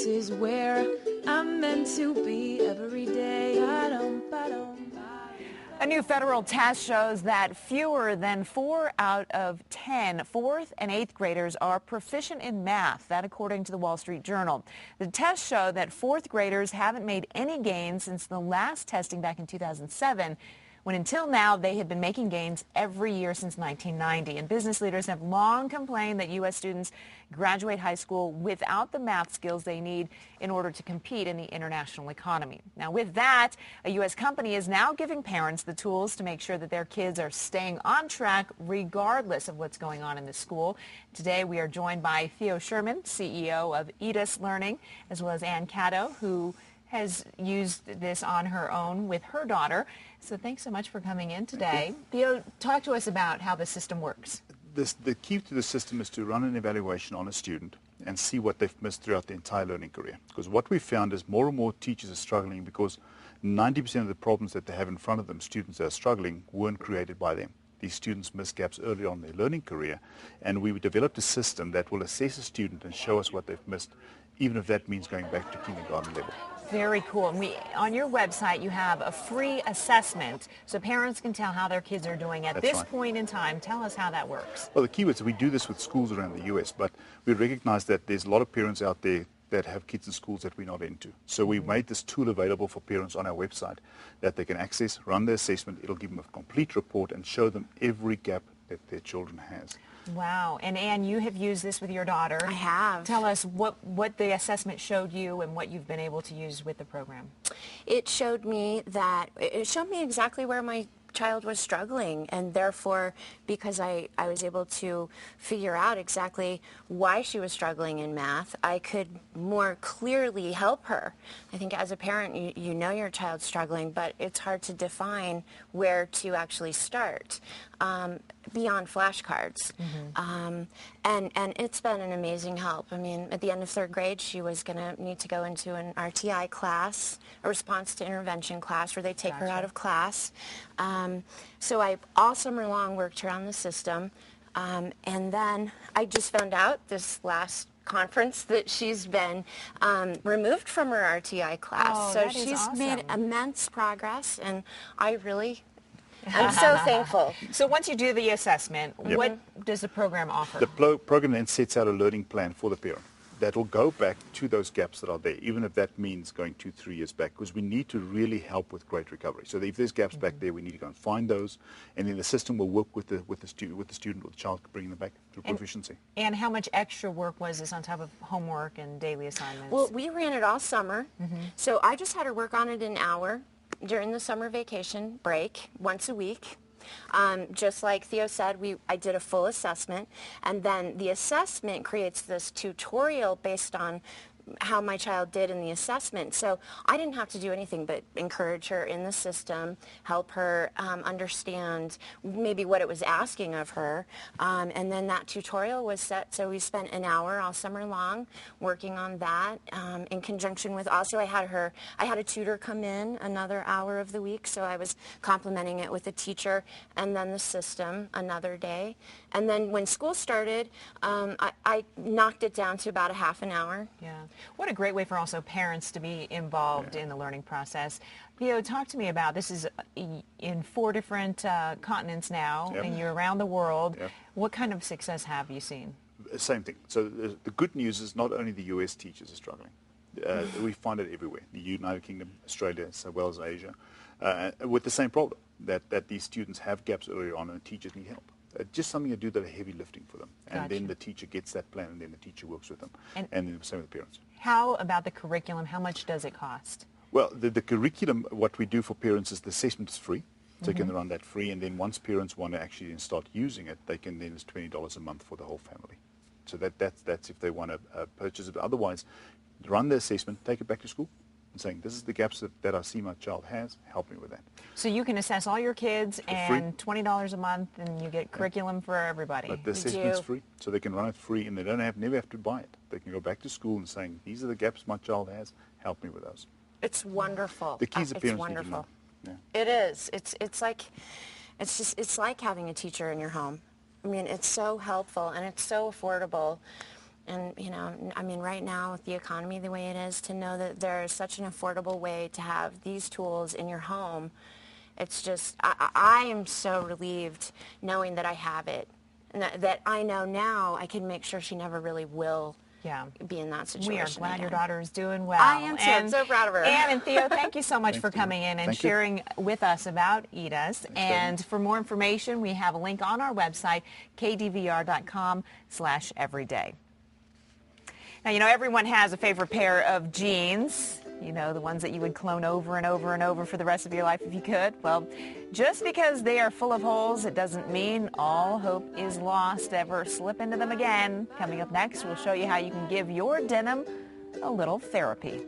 is where I'm meant to be every day. A new federal test shows that fewer than 4 out of 10 4th and 8th graders are proficient in math. That according to the Wall Street Journal. The tests show that 4th graders haven't made any gains since the last testing back in 2007. When until now they had been making gains every year since 1990. And business leaders have long complained that U.S. students graduate high school without the math skills they need in order to compete in the international economy. Now with that, a U.S. company is now giving parents the tools to make sure that their kids are staying on track regardless of what's going on in the school. Today we are joined by Theo Sherman, CEO of Eduss Learning, as well as Ann Caddo, who has used this on her own with her daughter. So thanks so much for coming in today. Theo, talk to us about how the system works. The key to the system is to run an evaluation on a student and see what they've missed throughout the entire learning career. Because what we found is more and more teachers are struggling because 90% of the problems that they have in front of them, students that are struggling, weren't created by them. These students miss gaps early on in their learning career, and we developed a system that will assess a student and show us what they've missed, even if that means going back to kindergarten level. Very cool. And on your website, you have a free assessment so parents can tell how their kids are doing at this point in time. Tell us how that works. Well, the key is we do this with schools around the U.S., but we recognize that there's a lot of parents out there that have kids in schools that we're not into. So we made this tool available for parents on our website that they can access, run the assessment. It'll give them a complete report and show them every gap that their children has. Wow. And Ann, you have used this with your daughter. I have. Tell us what the assessment showed you and what you've been able to use with the program. It showed me exactly where my child was struggling, and therefore, because I was able to figure out exactly why she was struggling in math, I could more clearly help her. I think as a parent, you know your child's struggling, but it's hard to define where to actually start beyond flashcards. And it's been an amazing help. I mean, at the end of 3rd grade, she was going to need to go into an RTI class, a response to intervention class, where they take her out of class. So I all summer long worked her on the system, and then I just found out this last conference that she's been removed from her RTI class. Oh, so that is she's awesome. made immense progress, and I'm so thankful. So once you do the assessment, what does the program offer? The program then sets out a learning plan for the parent that will go back to those gaps that are there, even if that means going 2-3 years back, because we need to really help with great recovery. So if there's gaps back there, we need to go and find those, and then the system will work with the student or the child, bringing them back to proficiency. And how much extra work was this on top of homework and daily assignments? Well, we ran it all summer, so I just had her work on it an hour during the summer vacation break once a week. Just like Theo said, I did a full assessment, and then the assessment creates this tutorial based on how my child did in the assessment. So I didn't have to do anything but encourage her in the system, help her understand maybe what it was asking of her, and then that tutorial was set. So we spent an hour all summer long working on that in conjunction with, also I had a tutor come in another hour of the week, so I was complementing it with a teacher and then the system another day. And then when school started, I knocked it down to about a half an hour. Yeah. What a great way for also parents to be involved in the learning process. Theo, talk to me about, this is in 4 different continents now, and you're around the world. What kind of success have you seen? Same thing. So the good news is not only the U.S. teachers are struggling. We find it everywhere, the United Kingdom, Australia, as well as Asia, with the same problem, that these students have gaps earlier on and teachers need help. Just something to do that heavy lifting for them. And then the teacher gets that plan, and then the teacher works with them. And then the same with the parents. How about the curriculum? How much does it cost? Well, the curriculum, what we do for parents is the assessment is free. So you can run that free, and then once parents want to actually start using it, they can then, it's $20 a month for the whole family. So that's if they want to purchase it. Otherwise, run the assessment, take it back to school, and saying, this is the gaps that I see my child has, help me with that. So you can assess all your kids and $20 a month, and you get curriculum for everybody. But the assessment's free, so they can run it free, and they never have to buy it. They can go back to school and saying, these are the gaps my child has, help me with those. It's wonderful. The keys of parents it's need to wonderful. know. It is. It's like having a teacher in your home. I mean, it's so helpful and it's so affordable. And, you know, I mean, right now with the economy the way it is, to know that there is such an affordable way to have these tools in your home, it's just, I am so relieved knowing that I have it. And that I know now I can make sure she never really will be in that situation. We are glad again. your daughter is doing well. I am too. I'm so proud of her. Ann and Theo, thank you so much Thanks, for Theo. coming in and Thank you. sharing with us about Eduss. And for more information, we have a link on our website, kdvr.com/everyday. Now, you know, everyone has a favorite pair of jeans, you know, the ones that you would clone over and over and over for the rest of your life if you could. Well, just because they are full of holes, it doesn't mean all hope is lost. Ever slip into them again. Coming up next, we'll show you how you can give your denim a little therapy.